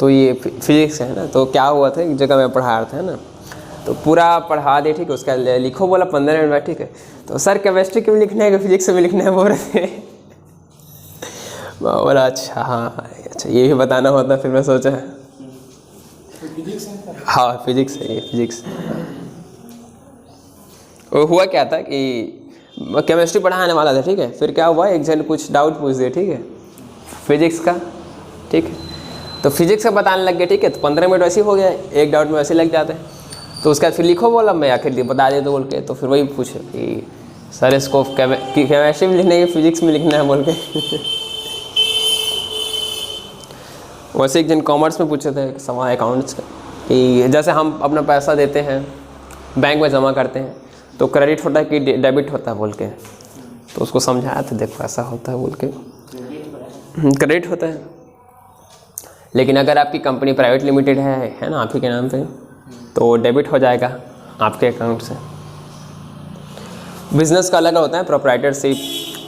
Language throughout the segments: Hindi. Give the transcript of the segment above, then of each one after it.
तो ये फिजिक्स है ना। तो क्या हुआ था, एक जगह मैं पढ़ा रहा था ना, तो पूरा पढ़ा दे, ठीक है, उसका लिखो बोला 15 मिनट में, ठीक है। तो सर केमिस्ट्री के भी लिखना है कि फिजिक्स में लिखना है बोल रहे थे। बोला अच्छा हाँ अच्छा ये भी बताना होता। फिर मैं सोचा हाँ फिजिक्स है, ये फिजिक्स। वो हुआ क्या था कि केमिस्ट्री पढ़ाने वाला था, ठीक है। फिर क्या हुआ, एक जन कुछ डाउट पूछ दिया, ठीक है, फिजिक्स का, ठीक है। तो फिजिक्स का बताने लग गया, ठीक है। तो 15 मिनट वैसे ही हो गया, एक डाउट में वैसे लग जाते हैं। तो उसका फिर लिखो बोला, मैं आखिर बता दे तो बोल के। तो फिर वही पूछे कि सर इसको केमिस्ट्री में लिखना है फिजिक्स में लिखना है बोल के। वैसे एक जन कॉमर्स में पूछे थे सवाल अकाउंट्स का, कि जैसे हम अपना पैसा देते हैं बैंक में जमा करते हैं तो क्रेडिट होता है कि डेबिट होता है बोल के। तो उसको समझाया था, देखो ऐसा होता है बोल के, क्रेडिट होता है। लेकिन अगर आपकी कंपनी प्राइवेट लिमिटेड है ना, आप ही के नाम पे, तो डेबिट हो जाएगा आपके अकाउंट से। बिजनेस का अलग होता है, प्रोप्राइटरशिप,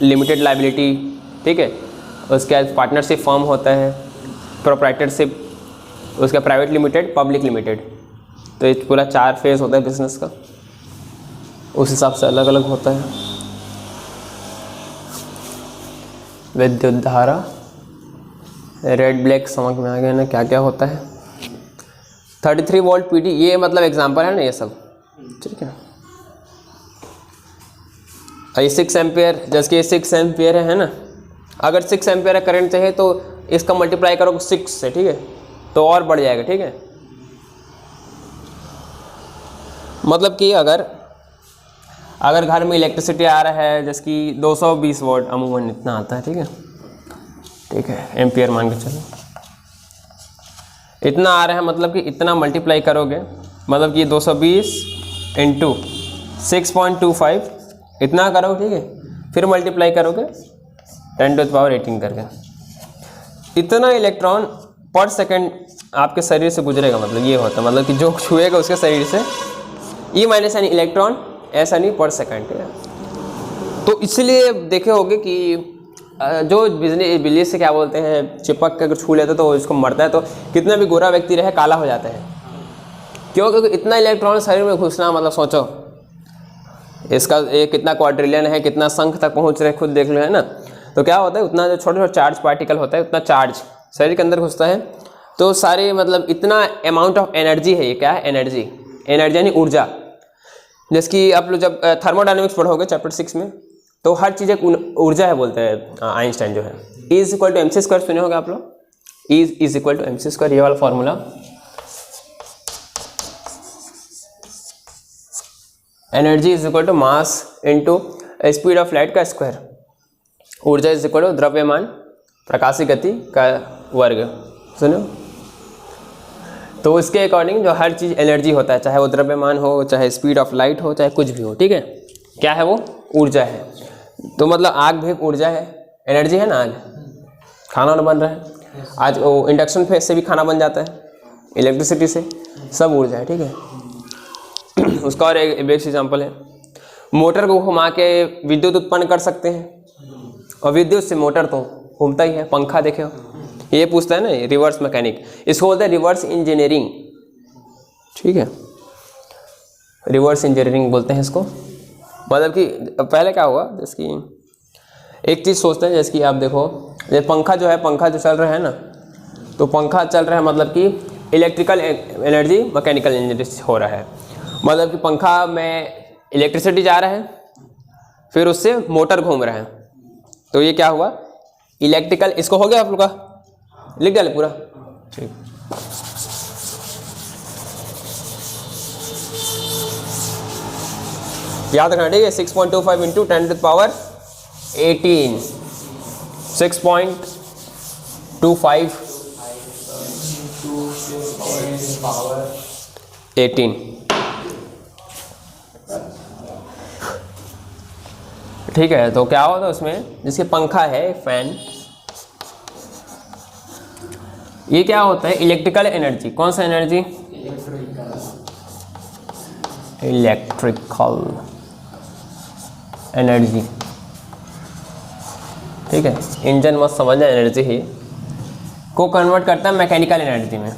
लिमिटेड लाइबिलिटी, ठीक है। उसके बाद पार्टनरशिप फॉर्म होता है, प्रोप्राइटरशिप, उसका प्राइवेट लिमिटेड, पब्लिक लिमिटेड। तो ये पूरा 4 फेज होता है बिजनेस का, उस हिसाब से अलग अलग होता है। विद्युत धारा, रेड ब्लैक समझ में आ गया ना क्या क्या होता है। 33 वोल्ट पीडी, ये मतलब एग्जांपल है ना ये सब, ठीक है। ये 6 एम्पियर, जैसे कि 6 एम्पियर है ना, अगर 6 एम्पियर का करंट चाहिए तो इसका मल्टीप्लाई करो 6 से, ठीक है, तो और बढ़ जाएगा, ठीक है। मतलब कि अगर घर में इलेक्ट्रिसिटी आ रहा है जैसे कि 220 वोल्ट अमूमन इतना आता है, ठीक है, ठीक है, एम्पियर मान के चलो इतना आ रहा है, मतलब कि इतना मल्टीप्लाई करोगे, मतलब कि 220 इंटू 6.25 इतना करोगे, ठीक है। फिर मल्टीप्लाई करोगे 10⁻18 करके, इतना इलेक्ट्रॉन पर सेकंड आपके शरीर से गुजरेगा। मतलब ये होता है, मतलब कि जो छुएगा उसके शरीर से, ई माइनस यानी इलेक्ट्रॉन, ऐसा नहीं पर सेकंड, ठीक है। तो इसलिए देखे होगे कि जो बिजली से क्या बोलते हैं, चिपक के अगर छू लेते तो इसको मरता है, तो कितना भी गोरा व्यक्ति रहे काला हो जाता है। क्यों? क्योंकि इतना इलेक्ट्रॉन शरीर में घुसना, मतलब सोचो इसका एक कितना क्वाड्रिलियन है, कितना संख्या तक पहुंच रहे, खुद देख लो, है ना। तो क्या होता है, उतना जो छोटे छोटे चार्ज पार्टिकल होता है, उतना चार्ज शरीर के अंदर घुसता है। तो सारे मतलब इतना अमाउंट ऑफ एनर्जी है, ये क्या है, एनर्जी, एनर्जी यानी ऊर्जा। जैसे कि आप लोग जब थर्मोडायनेमिक्स पढ़ोगे चैप्टर 6 में, तो हर चीज़ एक ऊर्जा है बोलते हैं आइंस्टाइन जो है। E = mc² सुने होंगे आप लोग, E = mc², ये वाला formula. Energy = mass into speed of light का स्क्वायर। ऊर्जा = द्रव्यमान प्रकाशिक गति का वर्ग, सुनो। तो उसके अकॉर्डिंग जो हर चीज़ एनर्जी होता है, चाहे वो द्रव्यमान हो, चाहे स्पीड ऑफ लाइट हो, चाहे कुछ भी हो, ठीक है, क्या है वो, ऊर्जा है। तो मतलब आग भी एक ऊर्जा है, एनर्जी है ना। आग खाना बन रहा है आज, वो इंडक्शन फेस से भी खाना बन जाता है, इलेक्ट्रिसिटी से, सब ऊर्जा है, ठीक है। उसका और एक बेस्ट एग्जाम्पल है, मोटर को घुमा के विद्युत उत्पन्न कर सकते हैं, और विद्युत से मोटर तो घूमता ही है। पंखा देखे हो, ये पूछता है ना, रिवर्स मैकेनिक, इसको बोलते हैं रिवर्स इंजीनियरिंग, ठीक है, रिवर्स इंजीनियरिंग बोलते हैं इसको। मतलब कि पहले क्या हुआ, जैसे कि एक चीज़ सोचते हैं, जैसे कि आप देखो, ये पंखा जो है, पंखा जो चल रहा है ना, तो पंखा चल रहा है मतलब कि इलेक्ट्रिकल एनर्जी मैकेनिकल एनर्जी हो रहा है। मतलब कि पंखा में इलेक्ट्रिसिटी जा रहा है, फिर उससे मोटर घूम रहा है, तो ये क्या हुआ, इलेक्ट्रिकल। इसको हो गया आप लोग का, लिख डाले पूरा, ठीक। याद रखना, ठीक है। 6.25 इंटू 10⁻18, 6.25 18, ठीक है। तो क्या होता है उसमें, जिसके पंखा है, फैन, ये क्या होता है, इलेक्ट्रिकल एनर्जी। कौन सा एनर्जी, इलेक्ट्रिकल एनर्जी, ठीक है। इंजन मत समझना, एनर्जी ही। को कन्वर्ट करता है मैकेनिकल एनर्जी में,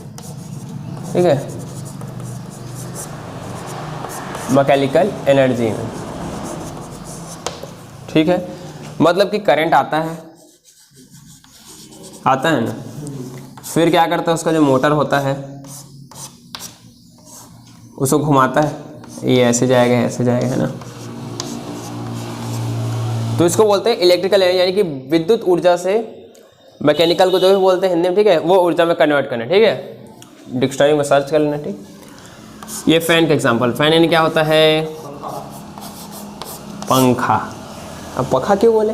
ठीक है, मैकेनिकल एनर्जी में, ठीक है। मतलब कि करंट आता है ना, फिर क्या करता है, उसका जो मोटर होता है उसको घुमाता है, ये ऐसे जाएगा है ना। तो इसको बोलते हैं इलेक्ट्रिकल एनर्जी, यानी कि विद्युत ऊर्जा से मैकेनिकल को जो भी बोलते हैं हिंदी में, ठीक है, वो ऊर्जा में कन्वर्ट करना, ठीक है। डिक्शनरी में सर्च कर लेना, ठीक। ये फैन का एग्जांपल, फैन यानी क्या होता है, पंखा। अब पंखा क्यों बोले,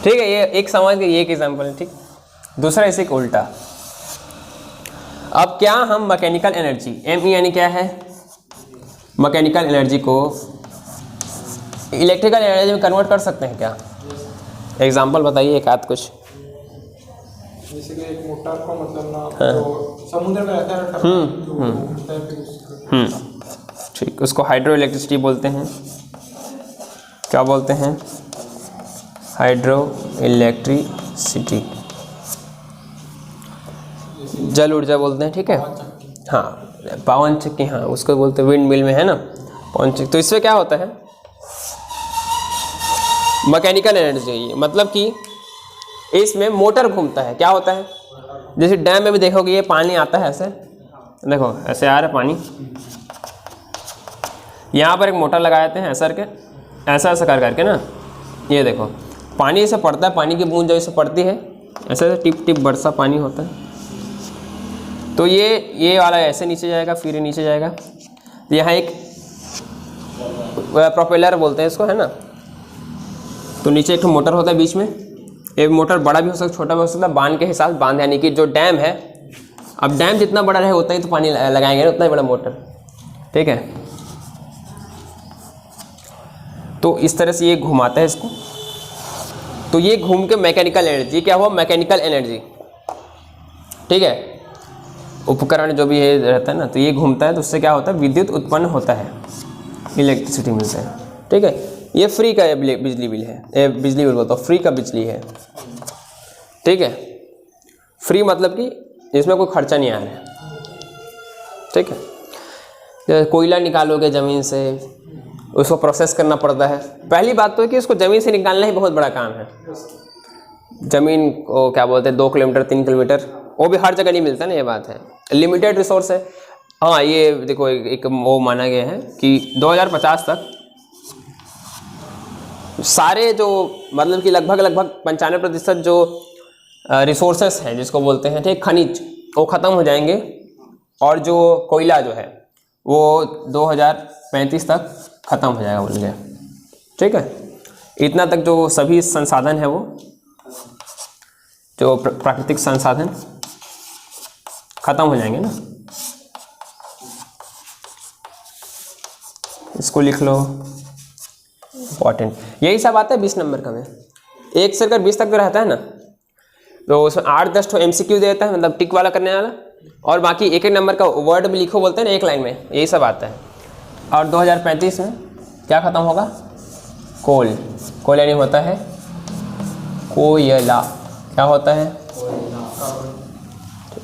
ठीक है, ये एक समझ के ये एक एग्जांपल है, ठीक। दूसरा इसे एक उल्टा। अब क्या हम मैकेनिकल एनर्जी, एम यानी क्या है, मैकेनिकल एनर्जी को इलेक्ट्रिकल एनर्जी में कन्वर्ट कर सकते हैं क्या? एग्जांपल बताइए एक आध कुछ। जैसे कि एक मोटर को मतलब ना, तो समुद्र में रहता है, ठीक, उसको हाइड्रो इलेक्ट्रिसिटी बोलते हैं। क्या बोलते हैं? हाइड्रो इलेक्ट्रिसिटी, जल ऊर्जा बोलते हैं, ठीक है। हाँ, पवन चक्की, हाँ उसको बोलते हैं, विंड मिल में है ना पवन चक्की। तो इसमें क्या होता है, मैकेनिकल एनर्जी, मतलब कि इसमें मोटर घूमता है। क्या होता है, जैसे डैम में भी देखोगे ये पानी आता है ऐसे, देखो ऐसे आ रहा है पानी, यहाँ पर एक मोटर लगाए थे ऐसा करके, ऐसा कर करके ना, ये देखो पानी ऐसे पड़ता है, पानी की बूंद जो इसे पड़ती है ऐसे टिप टिप बरसा पानी होता है। तो ये वाला ऐसे नीचे जाएगा, फिर ये नीचे जाएगा। तो यहाँ एक प्रोपेलर बोलते हैं इसको, है ना। तो नीचे एक मोटर होता है बीच में, एक मोटर बड़ा भी हो सकता है छोटा भी हो सकता है, बांध के हिसाब से, बांध यानी कि जो डैम है, अब डैम जितना बड़ा रहे उतना ही तो पानी लगाएंगे ना, उतना ही बड़ा मोटर, ठीक है। तो इस तरह से ये घुमाता है इसको, तो ये घूम के मैकेनिकल एनर्जी, क्या हुआ, मैकेनिकल एनर्जी, ठीक है। उपकरण जो भी है रहता है ना, तो ये घूमता है, तो उससे क्या होता है, विद्युत उत्पन्न होता है, इलेक्ट्रिसिटी मिलता है, ठीक है। ये फ्री का बिजली बिल है, बिजली बिल बोलता हूँ, फ्री का बिजली है, ठीक है। फ्री मतलब कि इसमें कोई खर्चा नहीं आ रहा है, ठीक है। जैसे कोयला निकालोगे ज़मीन से, उसको प्रोसेस करना पड़ता है। पहली बात तो है कि उसको ज़मीन से निकालना ही बहुत बड़ा काम है। ज़मीन को क्या बोलते हैं, 2 किलोमीटर 3 किलोमीटर, वो भी हर जगह नहीं मिलता ना, ये बात है, लिमिटेड रिसोर्स है। हाँ, ये देखो एक वो माना गया है कि 2050 तक सारे जो मतलब कि लगभग 95% जो रिसोर्सेस हैं जिसको बोलते हैं, ठीक, खनिज, वो ख़त्म हो जाएंगे, और जो कोयला जो है वो 2035 तक ख़त्म हो जाएगा, बोल गया, ठीक है। इतना तक जो सभी संसाधन है, वो जो प्राकृतिक संसाधन ख़त्म हो जाएंगे ना। इसको लिख लो, इम्पॉर्टेंट, यही सब आता है 20 नंबर का में। 1 से लेकर 20 तक जो रहता है ना, तो उसमें 8-10 तो MCQ देता है, मतलब टिक वाला करने वाला, और बाकी एक नंबर का वर्ड भी लिखो बोलते हैं ना, एक लाइन में, यही सब आता है। और 2035 में क्या ख़त्म होगा, कोल यानी होता है कोयला, क्या होता है,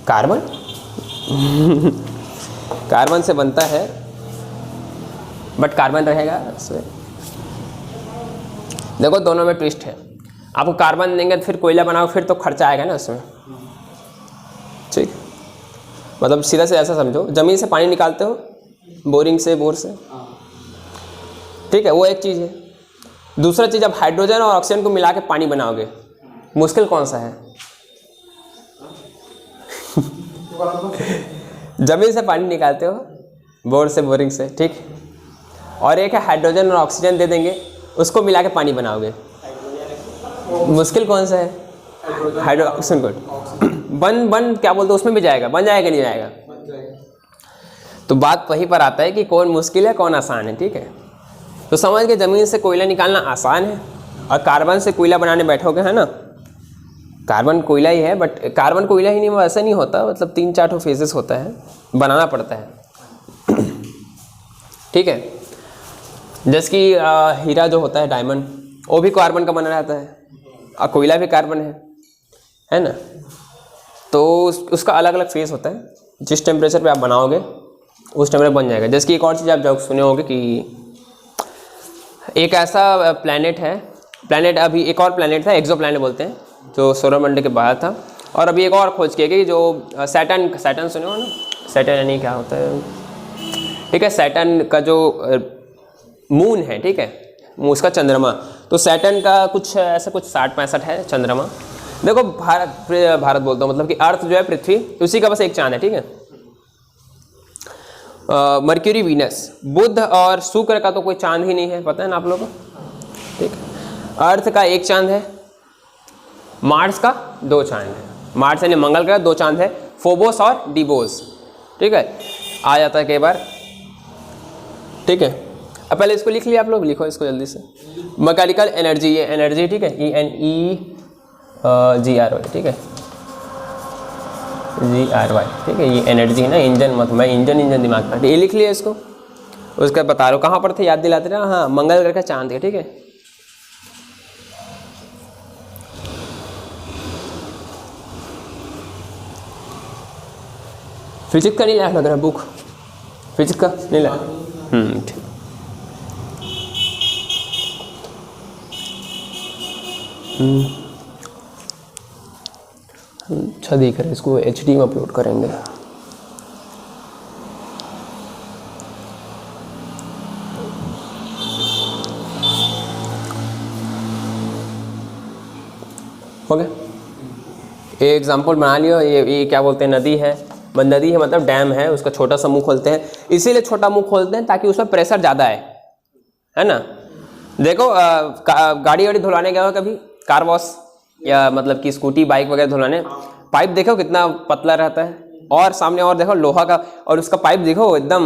कार्बन कार्बन से बनता है, बट कार्बन रहेगा उसमें। देखो दोनों में ट्विस्ट है, आपको कार्बन देंगे तो फिर कोयला बनाओ, फिर तो खर्चा आएगा ना उसमें, ठीक। मतलब सीधा से ऐसा समझो, ज़मीन से पानी निकालते हो, बोरिंग से, बोर से, ठीक है, वो एक चीज़ है। दूसरा चीज़, अब हाइड्रोजन और ऑक्सीजन को मिला के पानी बनाओगे, मुश्किल कौन सा है? ज़मीन से पानी निकालते हो, बोर से, बोरिंग से, ठीक, और एक है हाइड्रोजन और ऑक्सीजन दे देंगे, उसको मिला के पानी बनाओगे, मुश्किल कौन सा है? हाइड्रो ऑक्सीजन को बन क्या बोलते हो, उसमें भी जाएगा, बन जाएगा नहीं जाएगा? तो बात वहीं पर आता है कि कौन मुश्किल है कौन आसान है, ठीक है। तो समझ के ज़मीन से कोयला निकालना आसान है, और कार्बन से कोयला बनाने बैठोगे, है ना, कार्बन कोयला ही है, बट कार्बन कोयला ही नहीं, वो ऐसा नहीं होता, मतलब 3-4 फेजेस होता है, बनाना पड़ता है, ठीक है। जैसे कि हीरा जो होता है, डायमंड, वो भी कार्बन का बना रहता है, और कोयला भी कार्बन है, है ना। तो उसका अलग अलग फेस होता है, जिस टेम्परेचर पे आप बनाओगे उस टेम्परेचर बन जाएगा। जैसे कि एक और चीज़ आप जो सुने होंगे कि एक ऐसा प्लैनेट है, प्लैनेट अभी एक और प्लैनेट था, एक्सो प्लैनेट बोलते हैं, जो सौरमंडल के बाहर था। और अभी एक और खोज किया गया जो सैटर्न सुने हो ना, सैटर्न यानी क्या होता है, ठीक है, सैटर्न का जो मून है, ठीक है, उसका चंद्रमा, तो सैटर्न का कुछ ऐसा कुछ 60-65 है चंद्रमा। देखो भारत बोलता हूँ, मतलब कि अर्थ जो है पृथ्वी, उसी का बस एक चांद है, ठीक है। मर्क्यूरी, वीनस, बुध और शुक्र का तो कोई चांद ही नहीं है, पता है ना आप लोगों को, ठीक है। अर्थ का एक चांद है, मार्स का 2 चांद है, मार्स यानी मंगल का 2 चांद है, फोबोस और डीबोस, ठीक है, आ जाता है कई बार, ठीक है। अब पहले इसको लिख लिया आप लोग, लिखो इसको जल्दी से। मैकेनिकल एनर्जी, ये एनर्जी, ठीक है, ENERGY, ठीक है, GRY, ठीक है, ये एनर्जी ना, इंजन मत, मैं इंजन दिमाग का, ये लिख लिया इसको। उसका बता रहा हूँ कहाँ पर थे, याद दिलाते रहे, हाँ, मंगल ग्रह का चांद है, ठीक है। फिजिक्स का नहीं लाया लग रहा बुक, फिजिक्स का नहीं लाया, ठीक। अच्छा दिख रहा है, इसको HD में अपलोड करेंगे। हो गया, ये एग्जाम्पल बना लियो। ये क्या बोलते हैं, नदी है, नदी है मतलब डैम है, उसका छोटा सा मुंह खोलते हैं, इसीलिए छोटा मुंह खोलते हैं ताकि उसमें प्रेशर ज़्यादा है ना। देखो गाड़ी वाड़ी धुलाने गया हो कभी, कार वॉश या मतलब कि स्कूटी बाइक वगैरह धुलाने, पाइप देखो कितना पतला रहता है, और सामने और देखो लोहा का, और उसका पाइप देखो एकदम,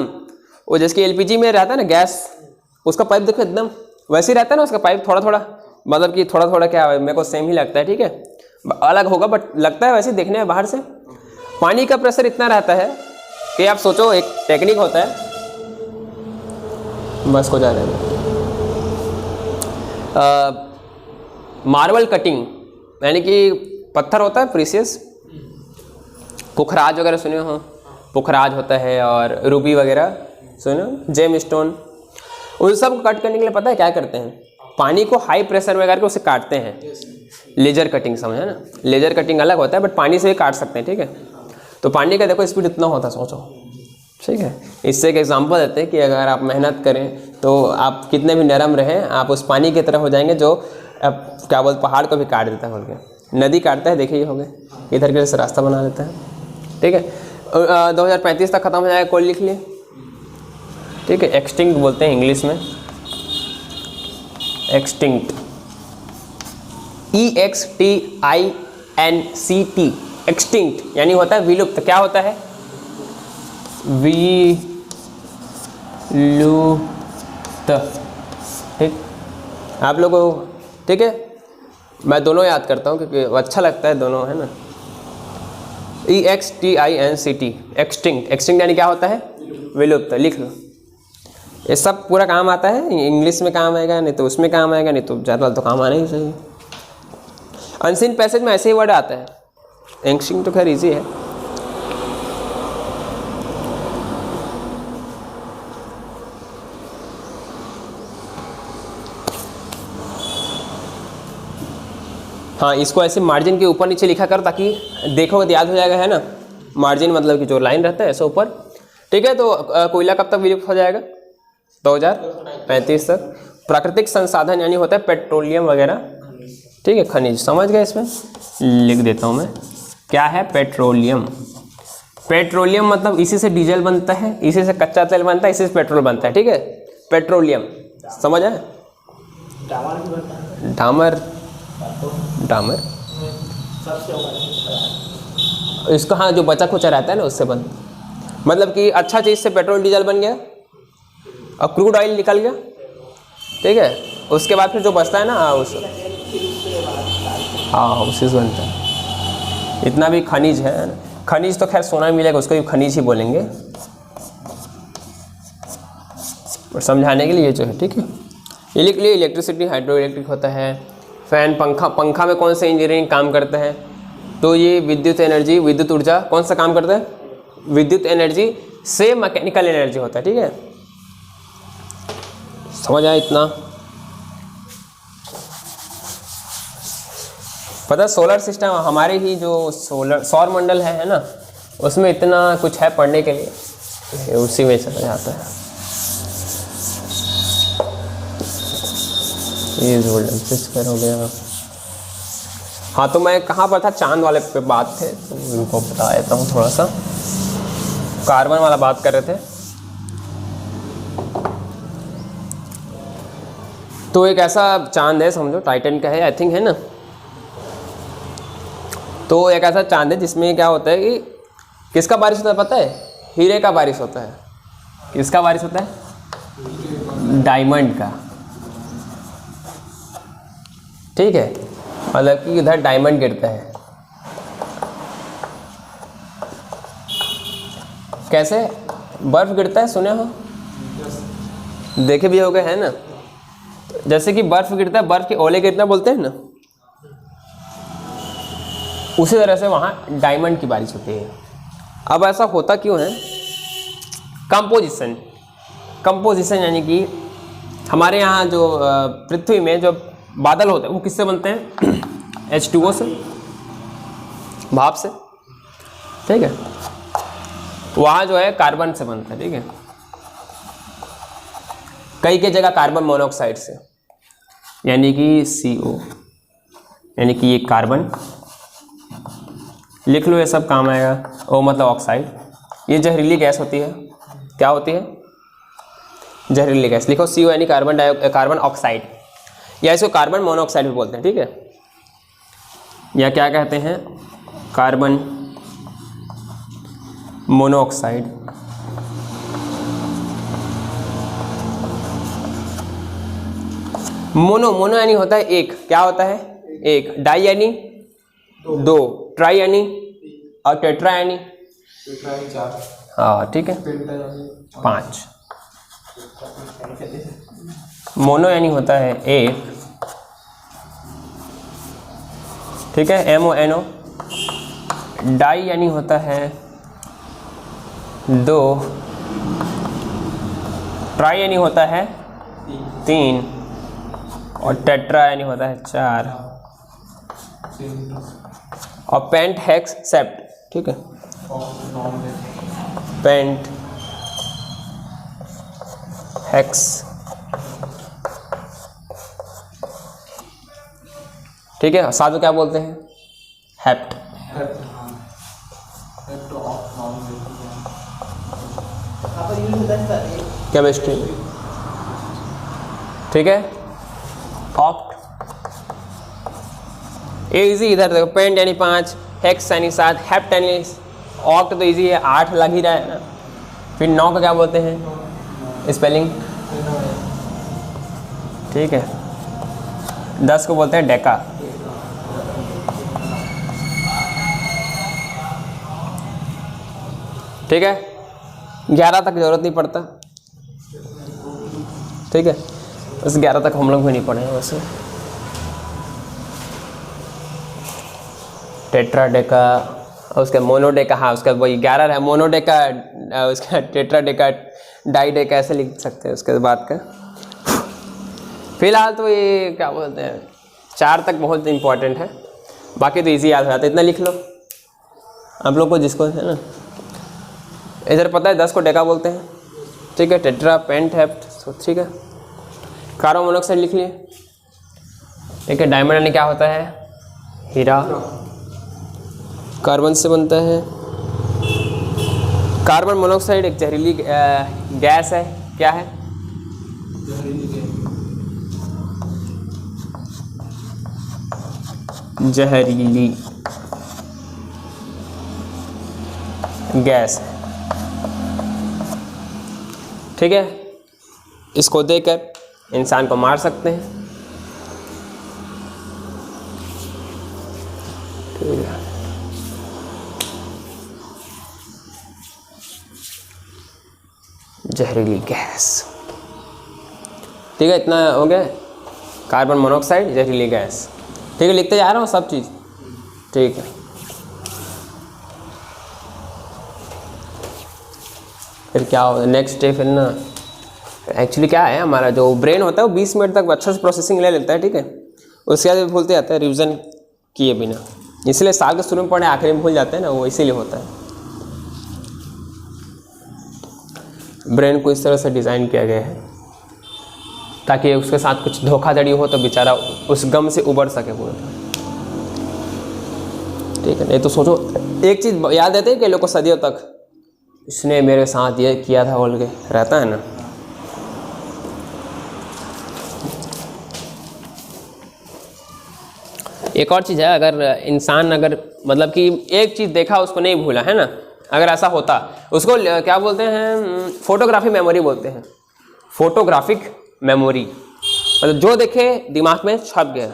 वो जैसे LPG में रहता है ना गैस, उसका पाइप देखो एकदम वैसे ही रहता है ना, उसका पाइप थोड़ा थोड़ा, मतलब कि थोड़ा थोड़ा क्या, मेरे को सेम ही लगता है, ठीक है, अलग होगा बट लगता है वैसे देखने में बाहर से। पानी का प्रेशर इतना रहता है कि आप सोचो, एक टेक्निक होता है, बस को जा रहे हैं, मार्बल कटिंग, यानी कि पत्थर होता है प्रीशियस, पुखराज वगैरह सुने हो, पुखराज होता है, और रूबी वगैरह सुने, जेम स्टोन, उन सब कट करने के लिए पता है क्या करते हैं, पानी को हाई प्रेशर में करके उसे काटते हैं, लेजर कटिंग, समझे ना, लेजर कटिंग अलग होता है बट पानी से भी काट सकते हैं, ठीक है। तो पानी का देखो स्पीड इतना होता है, सोचो, ठीक है। इससे एक एग्जांपल देते हैं कि अगर आप मेहनत करें तो आप कितने भी नरम रहें, आप उस पानी की तरह हो जाएंगे जो क्या बोलते, पहाड़ को भी काट देता है, बोल के नदी काटता है, देखिए हो गए, इधर के जैसे रास्ता बना देता है, ठीक है। 2035 तक ख़त्म हो जाएगा, कोल लिख लिए, ठीक है। एक्सटिंक्ट बोलते हैं इंग्लिश में, एक्सटिंक्ट, EXTINCT, एक्सटिंक्ट यानी होता है विलुप्त। क्या होता है, विलुप्त, ठीक। आप लोगों को, ठीक है, मैं दोनों याद करता हूँ क्योंकि अच्छा लगता है दोनों, है ना। EXTINCT, एक्सटिंक्ट, एक्सटिंक्ट यानी क्या होता है, विलुप्त, लिख लो। ये सब पूरा काम आता है, इंग्लिश में काम आएगा, नहीं तो उसमें काम आएगा, नहीं तो ज़्यादा तो काम आना ही चाहिए। अनसीन पैसेज में ऐसे ही वर्ड आता है, एक्सटिंक्ट तो खैर इजी है। हाँ, इसको ऐसे मार्जिन के ऊपर नीचे लिखा कर ताकि देखोगे तो याद हो जाएगा, है ना। मार्जिन मतलब कि जो लाइन रहता है ऐसे ऊपर, ठीक है। तो कोयला कब तक विलुप्त हो जाएगा, 2035 तक। प्राकृतिक संसाधन यानी होता है पेट्रोलियम वगैरह, ठीक है, खनिज, समझ गए। इसमें लिख देता हूँ मैं, क्या है पेट्रोलियम। पेट्रोलियम मतलब इसी से डीजल बनता है, इसी से कच्चा तेल बनता है, इसी से पेट्रोल बनता है, ठीक है, पेट्रोलियम, समझ आए। डामर, डामर इसका, हाँ, जो बचा खुचा रहता है ना उससे बन, मतलब कि अच्छा चीज़ से पेट्रोल डीजल बन गया और क्रूड ऑयल निकल गया, ठीक है। उसके बाद फिर जो बचता है ना, हाँ उसी से बनता है। इतना भी खनिज है, खनिज तो खैर सोना मिलेगा, उसको भी खनिज ही बोलेंगे, और समझाने के लिए ये जो है, ठीक है। ये लिख लिए, इलेक्ट्रिसिटी, हाइड्रो इलेक्ट्रिक होता है, फैन, पंखा, पंखा में कौन से इंजीनियरिंग काम करता है, तो ये विद्युत एनर्जी, विद्युत ऊर्जा कौन सा काम करता है? विद्युत एनर्जी से मैकेनिकल एनर्जी होता है, ठीक है। समझ आया इतना? पता है सोलर सिस्टम हमारे ही जो सौर मंडल है ना, उसमें इतना कुछ है पढ़ने के लिए, उसी में चला जाता है। ये गोल्डन हो गया। हाँ, तो मैं कहाँ पर था? चांद वाले पे बात थे, तो इनको बता देता हूँ थोड़ा सा। कार्बन वाला बात कर रहे थे। तो एक ऐसा चांद है, समझो टाइटन का है, आई थिंक, है ना। तो एक ऐसा चांद है जिसमें क्या होता है कि किसका बारिश होता है पता है? हीरे का बारिश होता है। किसका बारिश होता है? डायमंड का, ठीक है। मतलब कि इधर डायमंड गिरता है। कैसे? बर्फ गिरता है, सुने हो? देखे भी होगे, है ना। जैसे कि बर्फ गिरता है, बर्फ के ओले गिरना बोलते हैं ना, उसी तरह से वहाँ डायमंड की बारिश होती है। अब ऐसा होता क्यों है? कंपोजिशन यानी कि हमारे यहाँ जो पृथ्वी में जो बादल होते हैं वो किससे बनते हैं? H2O से, भाप से, ठीक है। वहाँ जो है कार्बन से बनता है, ठीक है। कई के जगह कार्बन मोनोऑक्साइड से, यानी कि CO, यानी कि ये कार्बन लिख लो, ये सब काम आएगा। O मतलब ऑक्साइड। ये जहरीली गैस होती है। क्या होती है? जहरीली गैस। लिखो CO यानी कार्बन ऑक्साइड, या इसको कार्बन मोनोऑक्साइड भी बोलते हैं, ठीक है। या क्या कहते हैं? Carbon monoxide. मोनो यानी होता है एक, क्या होता है? एक। डाई यानी दो, ट्राई यानी, और टेट्रा यानी 4। हाँ, ठीक है, पेंटा यानी 5। मोनो यानी होता है एक, ठीक है, MONO। डाई यानी होता है 2, ट्राई यानी होता है 3, और टेट्रा यानी होता है 4, और पेंट हेक्स सेप्ट, ठीक है। पेंट हेक्स, ठीक है। साधु क्या बोलते हैं? हेप्ट। केमिस्ट्री, ठीक है। ऑक्ट, ये इजी, इधर देखो, पेंट यानी 5, हेक्स यानी 7, हेप्ट यानी, ऑक्ट तो इजी है, 8 लग ही रहा है ना। फिर 9 का क्या बोलते हैं? स्पेलिंग, ठीक है। 10 को बोलते हैं डेका, ठीक है। 11 तक जरूरत नहीं पड़ता, ठीक है। बस 11 तक हम लोग भी नहीं पढ़े हैं वैसे। टेट्रा डेका, और उसका मोनोडेका, हाँ उसका वही 11 है, मोनोडेका, उसका टेट्रा डेका, डाई डेका, ऐसे लिख सकते हैं उसके बाद का। फिलहाल तो ये क्या बोलते हैं, 4 तक बहुत इंपॉर्टेंट है, बाकी तो इजी याद हो जाता है। इतना लिख लो आप लोग को, जिसको है ना। इधर पता है 10 को डेका बोलते हैं, ठीक है। टेट्रा, पेंट, हेप्ट, ठीक है। कार्बन मोनोऑक्साइड लिख लिए, ठीक है। डायमंड यानी क्या होता है? हीरा, कार्बन से बनता है। कार्बन मोनोऑक्साइड एक जहरीली गैस है, क्या है? जहरीली गैस है, ठीक है। इसको देकर इंसान को मार सकते हैं, ठीक है। जहरीली गैस, ठीक है। इतना हो गया, कार्बन मोनोऑक्साइड, जहरीली गैस, ठीक है। लिखते जा रहा हूँ सब चीज़, ठीक है। फिर क्या हो नेक्स्ट डे फिर ना, एक्चुअली क्या है हमारा जो ब्रेन होता है वो 20 मिनट तक अच्छा से प्रोसेसिंग ले लेता है, ठीक है। उसके बाद भूलते जाते हैं रिविज़न किए बिना, इसलिए साल के शुरू में पढ़े आखिरी में भूल जाते हैं ना, वो इसीलिए होता है। ब्रेन को इस तरह से डिज़ाइन किया गया है ताकि उसके साथ कुछ धोखाधड़ी हो तो बेचारा उस गम से उबर सके पूरा, ठीक है। नहीं तो सोचो, एक चीज़ याद रहती है कि लोग को सदियों तक इसने मेरे साथ ये किया था बोल के रहता है ना। एक और चीज़ है, अगर इंसान अगर मतलब कि एक चीज़ देखा उसको नहीं भूला है ना, अगर ऐसा होता उसको क्या बोलते हैं, फोटोग्राफी मेमोरी बोलते हैं। फोटोग्राफिक मेमोरी मतलब जो देखे दिमाग में छप गया,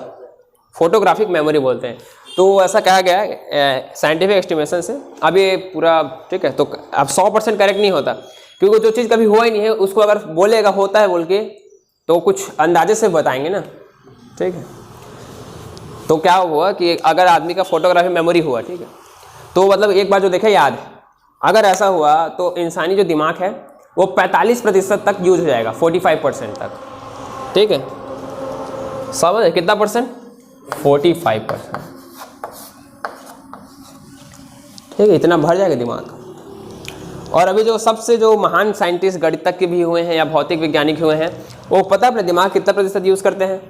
फोटोग्राफिक मेमोरी बोलते हैं। तो ऐसा कहा गया है साइंटिफिक एस्टिमेशन से, अब ये पूरा ठीक है। तो अब 100% करेक्ट नहीं होता, क्योंकि जो चीज़ कभी हुआ ही नहीं है उसको अगर बोलेगा होता है बोल के तो कुछ अंदाजे से बताएंगे ना, ठीक है। तो क्या हुआ कि अगर आदमी का फोटोग्राफी मेमोरी हुआ, ठीक है, तो मतलब एक बार जो देखे याद है, अगर ऐसा हुआ तो इंसानी जो दिमाग है वो 45% तक यूज हो जाएगा, 45% तक, ठीक है। समझ कितना परसेंट? 45%, ठीक है, इतना भर जाएगा दिमाग। और अभी जो सबसे जो महान साइंटिस्ट गणितज्ञ भी हुए हैं या भौतिक वैज्ञानिक हुए हैं, वो पता है अपने दिमाग कितना प्रतिशत यूज़ करते हैं?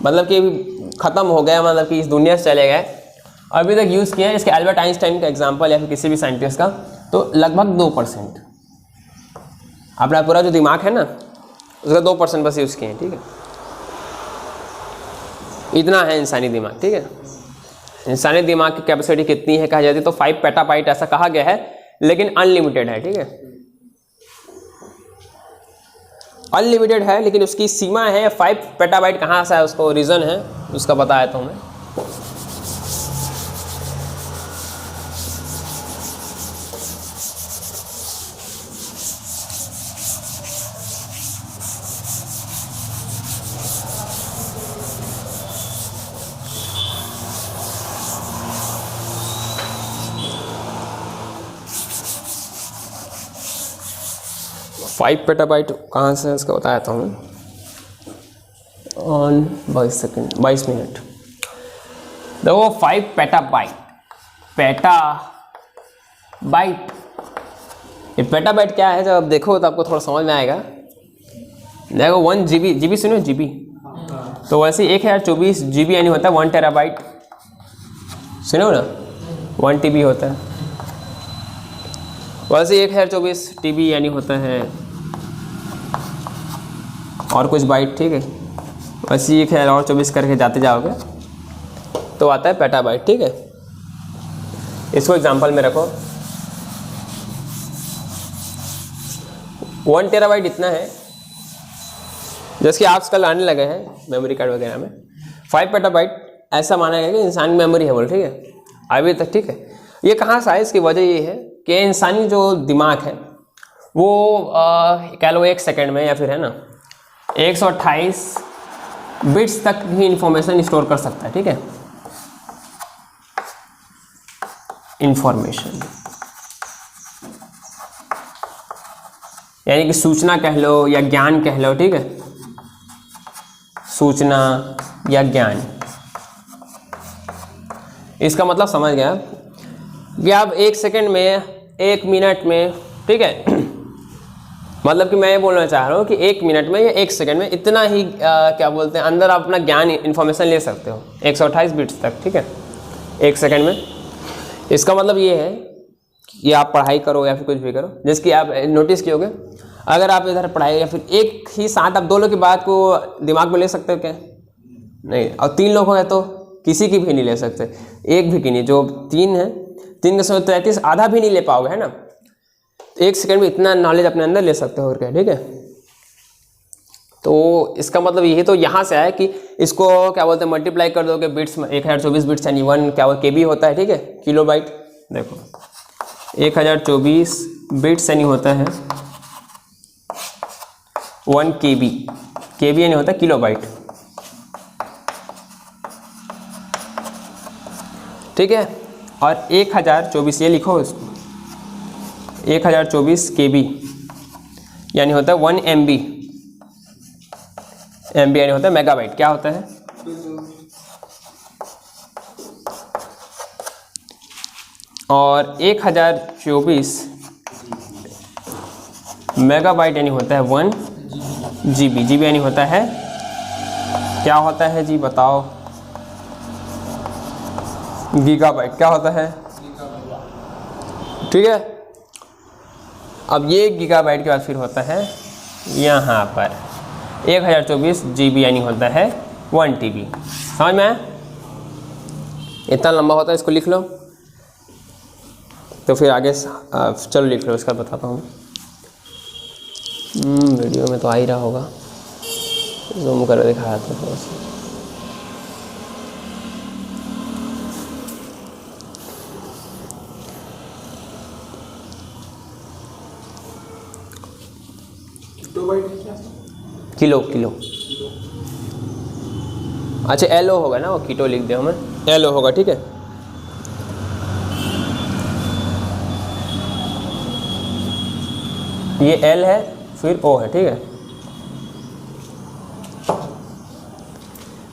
मतलब कि ख़त्म हो गया, मतलब कि इस दुनिया से चले गए, अभी तक यूज़ किया है। इसके एल्बर्ट आइंस्टाइन का एग्जांपल या फिर किसी भी साइंटिस्ट का, तो लगभग 2%। अपना पूरा जो दिमाग है ना उसका 2% बस यूज़ किए हैं, ठीक है। इतना है इंसानी दिमाग, ठीक है। इंसानी दिमाग की कैपेसिटी कितनी है कहा जाती है तो 5 पेटाबाइट ऐसा कहा गया है, लेकिन अनलिमिटेड है, ठीक है। अनलिमिटेड है लेकिन उसकी सीमा है 5 पेटाबाइट। कहाँ से है उसको रीज़न है उसका बताया तो मैं। फाइव पेटाबाइट कहाँ से है उसका बताया था मैं ऑन 22 मिनट। देखो 5 पेटाबाइट, पेटाबाइट, ये पेटाबाइट क्या है जब देखो तो आपको थोड़ा समझ में आएगा। देखो 1 GB, GB सुनो GB, तो वैसे 1024 GB यानी होता है 1 टेराबाइट, सुनो ना 1 TB होता है। वैसे 1024 TB यानी होता है और कुछ बाइट, ठीक है। वैसे 1024 करके जाते जाओगे तो आता है पेटाबाइट, ठीक है। इसको एग्जांपल में रखो, 1 टेराबाइट इतना है जैसे कि आजकल आने लगे हैं मेमोरी कार्ड वगैरह में। 5 पेटाबाइट ऐसा माना गया कि इंसान की मेमोरी है बोल, ठीक है, अभी तक, ठीक है। ये कहाँ से है? इसकी वजह ये है कि इंसानी जो दिमाग है वो कह लो 1 सेकेंड में या फिर है ना 128 बिट्स तक ही इंफॉर्मेशन स्टोर कर सकता है, ठीक है। इंफॉर्मेशन यानी कि सूचना कह लो या ज्ञान कह लो, ठीक है, सूचना या ज्ञान। इसका मतलब समझ गया कि आप 1 सेकेंड में, 1 मिनट में, ठीक है, मतलब कि मैं ये बोलना चाह रहा हूँ कि 1 मिनट में या 1 सेकेंड में इतना ही क्या बोलते हैं अंदर आप अपना ज्ञान इन्फॉर्मेशन ले सकते हो 128 बिट्स तक, ठीक है, 1 सेकेंड में। इसका मतलब ये है कि आप पढ़ाई करो या फिर कुछ भी करो, जैसे कि आप नोटिस कियोगे, अगर आप इधर पढ़ाई या फिर एक ही साथ आप 2 लोग की बात को दिमाग में ले सकते हो क्या? नहीं। और 3 लोग हैं तो किसी की भी नहीं ले सकते, एक भी की नहीं। जो 3 है, 3 के 133 आधा भी नहीं ले पाओगे, है ना। 1 सेकेंड में इतना नॉलेज अपने अंदर ले सकते हो और क्या, ठीक है। तो इसका मतलब यही तो यहाँ से आया कि इसको क्या बोलते हैं मल्टीप्लाई कर दोगे बिट्स में, 1024 बिट्स यानी 1 क्या KB होता है, ठीक है, किलोबाइट। देखो 1024 बिट्स यानी होता है 1 KB, KB यानी होता है किलोबाइट, ठीक है। और 1024 ये लिखो इसको, 1024 KB यानी होता है 1 MB। MB यानी होता है मेगाबाइट। क्या होता है? और 1024 मेगाबाइट यानी होता है 1 GB। GB यानी होता है, क्या होता है जी बताओ? गीगाबाइट। क्या होता है? ठीक है। अब ये गीगाबाइट के बाद फिर होता है यहाँ पर 1024 GB यानी होता है 1 TB। समझ में आया? इतना लंबा होता है, इसको लिख लो। तो फिर आगे चलो लिख लो, इसका बताता हूँ। वीडियो में तो आ ही रहा होगा, जूम कर दिखाया था थोड़ा सा। Kilo kilo. अच्छा एलओ होगा ना, वो कीटो लिख दिया हमें, एलओ होगा। ठीक है। ये एल है फिर ओ है। ठीक है।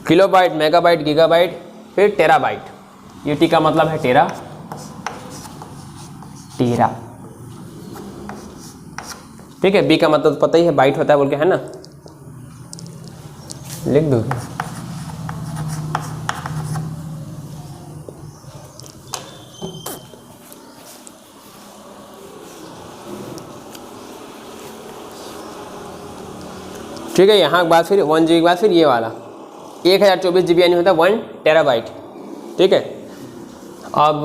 किलोबाइट, मेगाबाइट, गीगाबाइट, फिर टेराबाइट। ये टी का मतलब है टेरा। टेरा। ठीक है। बी का मतलब पता ही है, बाइट होता है बोल के, है ना? लिख दो। ठीक है। यहाँ के बाद फिर 1 GB के बाद फिर ये वाला 1024 GB यानी होता है 1 टेराबाइट। ठीक है। अब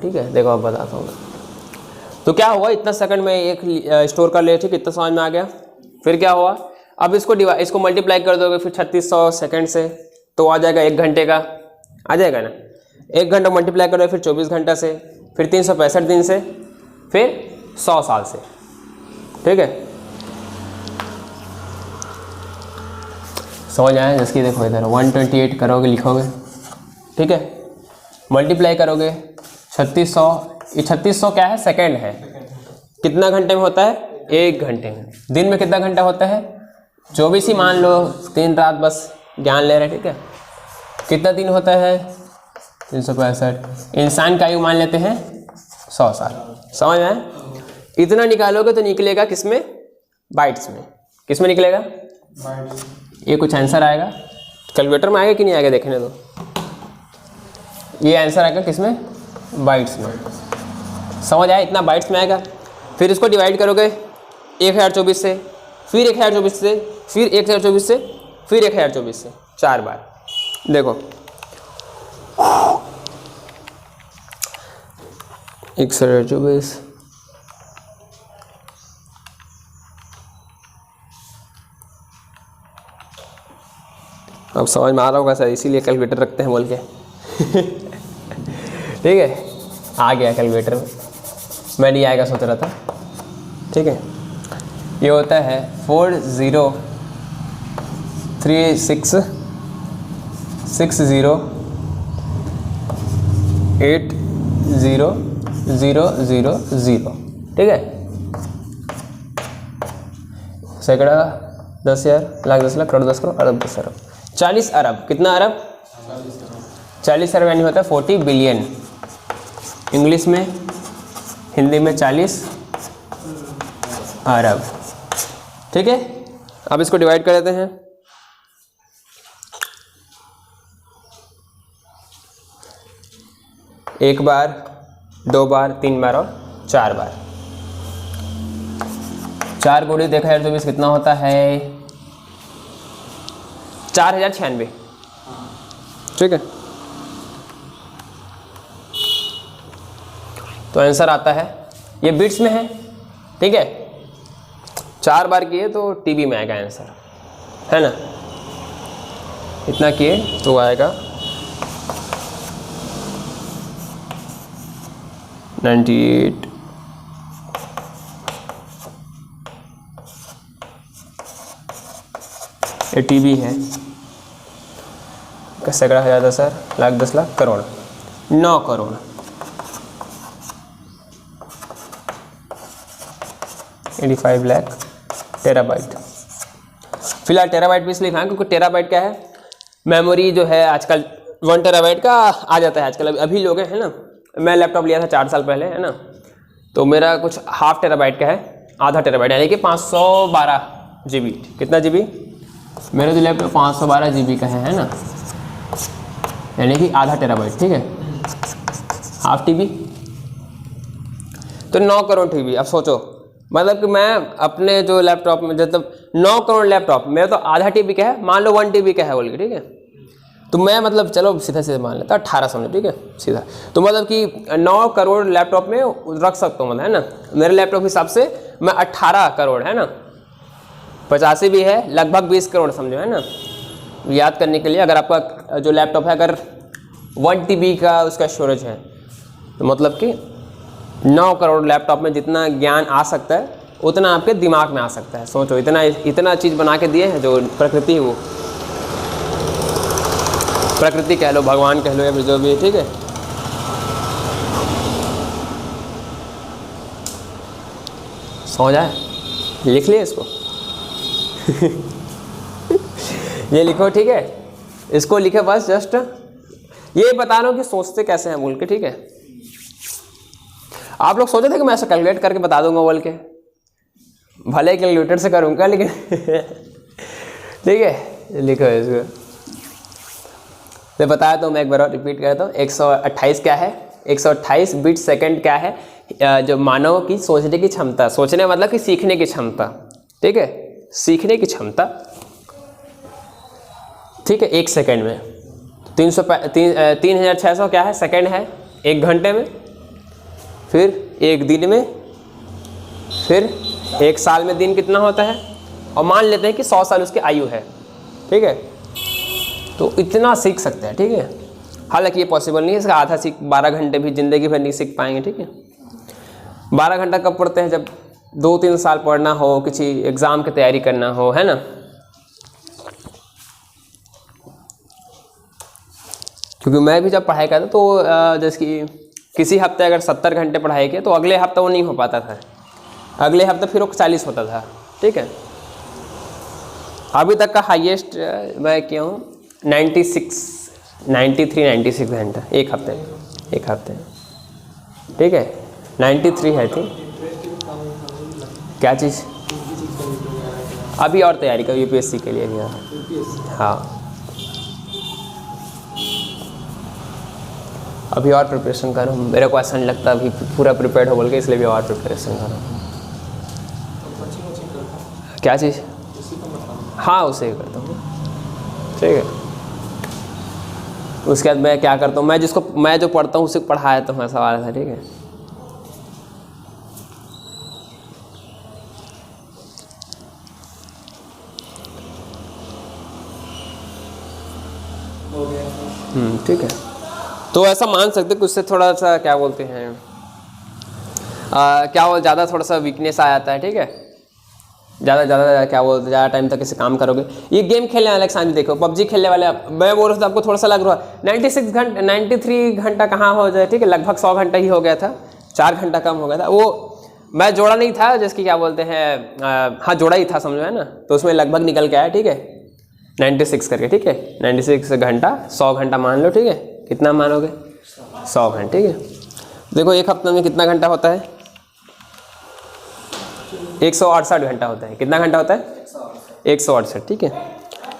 ठीक है, देखो अब बताता हूँ। तो क्या हुआ, इतना सेकंड में एक स्टोर कर ले। ठीक, इतना समझ में आ गया। फिर क्या हुआ, अब इसको मल्टीप्लाई कर दोगे फिर 3600 सेकंड से, तो आ जाएगा 1 घंटे का। आ जाएगा ना? 1 घंटा मल्टीप्लाई करोगे फिर 24 घंटा से, फिर 365 दिन से, फिर 100 साल से। ठीक है। समझ आया? जिसकी देखो इधर 128 करोगे, लिखोगे। ठीक है। मल्टीप्लाई करोगे 3600। ये 3600 क्या है? सेकंड है। कितना घंटे में होता है? 1 घंटे में। दिन में कितना घंटा होता है? 24 ही मान लो, 3 रात बस ज्ञान ले रहे। ठीक है। कितना दिन होता है? 365। इंसान का आयु मान लेते हैं 100 साल। समझ आए? इतना निकालोगे तो निकलेगा किसमें? बाइट्स में। किसमें निकलेगा? ये कुछ आंसर आएगा। कैलकुलेटर में आएगा कि नहीं आएगा देखने दो। ये आंसर आएगा किसमें? बाइट्स में। समझ आया? इतना बाइट्स में आएगा। फिर इसको डिवाइड करोगे 1024 से, फिर 1024 से, फिर 1024 से, फिर 1024 से, 4 बार। देखो 1024 अब समझ में आ रहा होगा सर, इसीलिए कैलकुलेटर रखते हैं बोल के। ठीक है। आ गया कैलकुलेटर, मैं नहीं आएगा सोच रहा था। ठीक है। ये होता है 4036608000। ठीक है। सैकड़ा, 10,000, लाख, 10 लाख, करोड़, 10 करोड़, अरब, 10 अरब, 40 अरब। कितना अरब? 40 अरब यानी होता है 40 बिलियन। इंग्लिश में, हिंदी में 40 अरब। ठीक है। अब इसको डिवाइड कर देते हैं। एक बार, 2 बार, 3 बार और 4 बार। 4 गुणे 1024 कितना होता है? 4096। ठीक है। तो आंसर आता है, ये बिट्स में है। ठीक है। 4 बार किए तो टीबी में आएगा आंसर, है ना? इतना किए तो आएगा 98। ये टीबी है। सैकड़ा, 1000, 10 लाख, 10 लाख, करोड़, 9 करोड़। 85 लाख टेराबाइट। फिलहाल टेराबाइट भी इसलिए लिखा है क्योंकि टेराबाइट क्या है, मेमोरी जो है आजकल 1 टेराबाइट का आ जाता है आजकल। अभी लोग हैं ना, मैं लैपटॉप लिया था 4 साल पहले, है ना, तो मेरा कुछ ½ टेराबाइट का है, आधा टेराबाइट यानी कि 512 GB। कितना GB? मेरा जो लैपटॉप 512 GB का है ना, यानी कि आधा टेराबाइट, ठीक है, ½ TB तो 9 करोड़ TB। अब सोचो, मतलब कि मैं अपने जो लैपटॉप में मतलब 9 करोड़ लैपटॉप, मेरा तो आधा TB का है, मान लो 1 TB का है बोल के, ठीक है, तो मैं मतलब चलो सीधा सीधा मान लेता 1800 में, ठीक है, सीधा। तो मतलब कि 9 करोड़ लैपटॉप में रख सकता हूँ, मतलब है ना, मेरे लैपटॉप के हिसाब से मैं 18 करोड़, है ना, 85 भी है, लगभग 20 करोड़ समझो, है ना, याद करने के लिए। अगर आपका जो लैपटॉप है अगर 1 TB का उसका स्टोरेज है, तो मतलब कि 9 करोड़ लैपटॉप में जितना ज्ञान आ सकता है उतना आपके दिमाग में आ सकता है। सोचो, इतना चीज़ बना के दिए हैं जो प्रकृति, वो प्रकृति कह लो, भगवान कह लो, या जो भी, ठीक है। सो जाए, लिख लिए इसको ये लिखो, ठीक है, इसको लिखे बस, जस्ट ये बता रहा हूँ कि सोचते कैसे हैं बोल के, ठीक है। आप लोग सोचे थे कि मैं ऐसा कैलकुलेट करके बता दूंगा बोल के, भले कैलकुलेटर से करूँगा लेकिन ठीक है, लिखो इसको। मैं बताया तो मैं एक बार और रिपीट करता हूँ। 128 क्या है? 128 बिट सेकंड क्या है? जो मानव की सोचने की क्षमता, सोचने मतलब कि सीखने की क्षमता, ठीक है, सीखने की क्षमता, ठीक है, 1 सेकंड में 3600 क्या है? सेकंड है 1 घंटे में, फिर 1 दिन में, फिर 1 साल में दिन कितना होता है, और मान लेते हैं कि 100 साल उसकी आयु है, ठीक है, तो इतना सीख सकते हैं, ठीक है। हालांकि ये पॉसिबल नहीं है, इसका आधा सीख 12 घंटे भी ज़िंदगी भर नहीं सीख पाएंगे, ठीक है। 12 घंटा कब पढ़ते हैं? जब 2-3 साल पढ़ना हो, किसी एग्ज़ाम की तैयारी करना हो, है ना। क्योंकि मैं भी जब पढ़ाई करता तो जैसे कि किसी हफ्ते अगर 70 घंटे पढ़ाई किए तो अगले हफ्ते वो नहीं हो पाता था, अगले हफ्ते फिर वो 40 होता था, ठीक है। अभी तक का हाईएस्ट मैं क्या हूँ 93-96 घंटा एक हफ्ते, ठीक है, 93 है, ठीक। क्या चीज़? अभी और तैयारी कर यूपीएससी के लिए गया, हाँ, अभी और प्रिपरेशन कर रहा हूँ। मेरे को ऐसा नहीं लगता अभी पूरा प्रिपेयर्ड हो बोल के, इसलिए भी और प्रिपरेशन कर रहा हूँ। क्या चीज़? हाँ, उसे ही करता हूँ, ठीक है। उसके बाद मैं क्या करता हूँ, मैं जो पढ़ता हूँ उसे पढ़ाया तो मैं सवाल था, ठीक है। ठीक है, तो ऐसा मान सकते कि उससे थोड़ा सा क्या बोलते हैं क्या वो ज़्यादा थोड़ा सा वीकनेस आ जाता है, ठीक है। ज़्यादा क्या बोलते, ज़्यादा टाइम तक इसे काम करोगे। ये गेम खेलने वाले साथ देखो, पबजी खेलने वाले, मैं बोल रहा था आपको थोड़ा सा लग रहा है 93 घंटा कहाँ हो जाए, ठीक है, लगभग 100 घंटा ही हो गया था, 4 घंटा कम हो गया था। वो मैं जोड़ा नहीं था, जैसे कि क्या बोलते हैं हाँ जोड़ा ही था समझो, है ना, तो उसमें लगभग निकल के आया, ठीक है, 96 करके, ठीक है, 96 घंटा, 100 घंटा मान लो, ठीक है, कितना मानोगे 100 घंटे, ठीक है। देखो एक हफ्ते में कितना घंटा होता है? 168 घंटा होता है। कितना घंटा होता है? 168, ठीक है।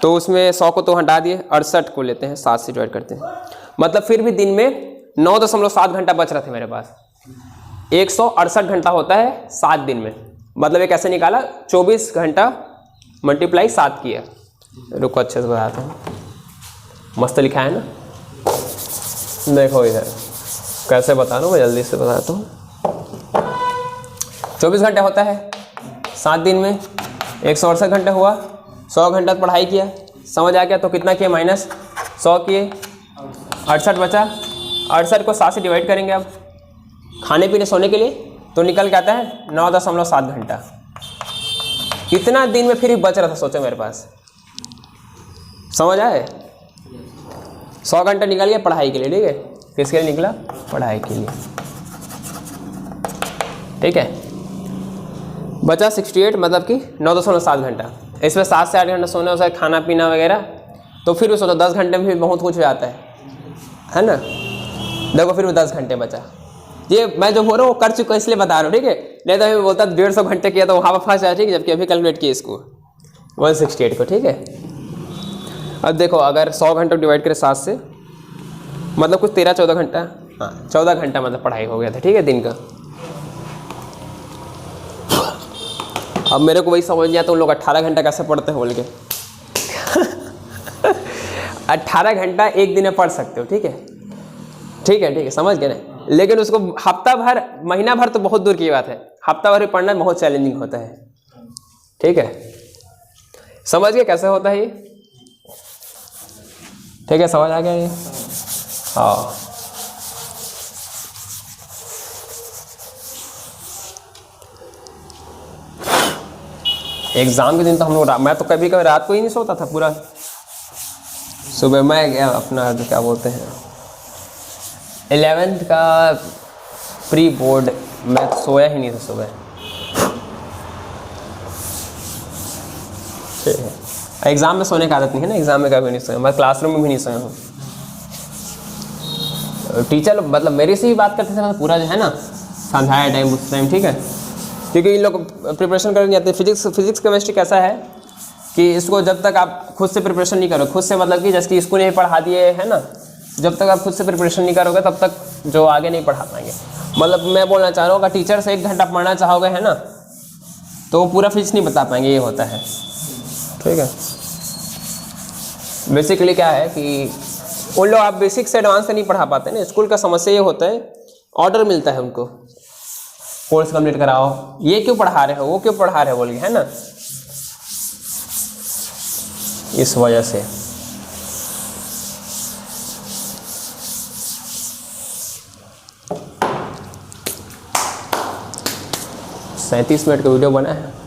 तो उसमें 100 को तो हटा दिए, 68 को लेते हैं, 7 से डिवाइड करते हैं, मतलब फिर भी दिन में 9.7 घंटा बच रहे थे मेरे पास। 168 घंटा होता है 7 दिन में, मतलब ये कैसे निकाला? 24 घंटा मल्टीप्लाई 7 किया। रुको अच्छे से बताता हूँ, मस्त लिखा है ना, देखो इधर कैसे बता रहा हूँ मैं, जल्दी से बताता हूँ। 24 घंटे होता है 7 दिन में, 168 घंटे हुआ, 100 घंटा पढ़ाई किया, समझ आ गया। तो कितना किया? माइनस 100 किए, 68 बचा, 68 को 7 से डिवाइड करेंगे अब खाने पीने सोने के लिए, तो निकल के आता है 9.7 घंटा। इतना दिन में फिर भी बच रहा था, सोचो मेरे पास, समझ आए? 100 घंटा निकल गया पढ़ाई के लिए, ठीक है, किसके लिए निकला? पढ़ाई के लिए, ठीक है। बचा 68, मतलब कि 9.7 घंटा। इसमें 7 से 8 घंटा सोना, उसे खाना पीना वगैरह, तो फिर भी सोचो 10 घंटे में भी बहुत कुछ हो जाता है ना। देखो फिर भी 10 घंटे बचा। ये मैं जो बोल रहा हूँ वो कर चुका है इसलिए बता रहा हूँ, ठीक है। नहीं तो अभी बोलता 150 घंटे किया तो वहाँ पर फंस जाए, ठीक है, जबकि अभी कैलकुलेट किए इसको 168 को, ठीक है। अब देखो अगर 100 घंटे डिवाइड करें 7 से, मतलब कुछ 13-14 घंटा, हाँ 14 घंटा मतलब पढ़ाई हो गया था, ठीक है, दिन का। अब मेरे को वही समझ नहीं आता उन लोग 18 घंटा कैसे पढ़ते हैं बोल के। 18 घंटा एक दिन में पढ़ सकते हो, ठीक है, ठीक है, ठीक है, समझ गए ना। लेकिन उसको हफ्ता भर, महीना भर तो बहुत दूर की बात है, हफ्ता भर भी पढ़ना बहुत चैलेंजिंग होता है, ठीक है। समझ गए कैसे होता है ये, ठीक है, समझ आ गया ये। हाँ एग्ज़ाम के दिन तो हम लोग, मैं तो कभी कभी रात को ही नहीं सोता था पूरा, सुबह मैं गया अपना क्या बोलते हैं 11th का प्री बोर्ड, मैं सोया ही नहीं था सुबह, ठीक है। एग्ज़ाम में सोने का आदत नहीं है ना, एग्ज़ाम में कभी नहीं सोया, मैं क्लासरूम में भी नहीं सोया हूँ। टीचर मतलब मेरे से ही बात करते थे मतलब पूरा जो है ना समझाया टाइम उस टाइम, ठीक है, क्योंकि इन लोग प्रिपरेशन करने जाते हैं। फिजिक्स केमिस्ट्री कैसा है कि इसको जब तक आप खुद से प्रिपरेशन नहीं करो, खुद से मतलब कि जैसे कि स्कूल में पढ़ा दिए है ना, जब तक आप खुद से प्रिपरेशन नहीं करोगे तब तक जो आगे नहीं पढ़ा पाएंगे। मतलब मैं बोलना चाह रहा हूँ अगर टीचर से 1 घंटा पढ़ना चाहोगे है ना तो वो पूरा फिजिक्स नहीं बता पाएंगे, ये होता है, ठीक है। बेसिकली क्या है कि उन लोग आप बेसिक से एडवांस से नहीं पढ़ा पाते ना, स्कूल का समस्या ये होता है, ऑर्डर मिलता है उनको, कोर्स कंप्लीट कराओ, ये क्यों पढ़ा रहे हो, वो क्यों पढ़ा रहे हो बोल के, है ना, इस वजह से। 37 मिनट का वीडियो बना है।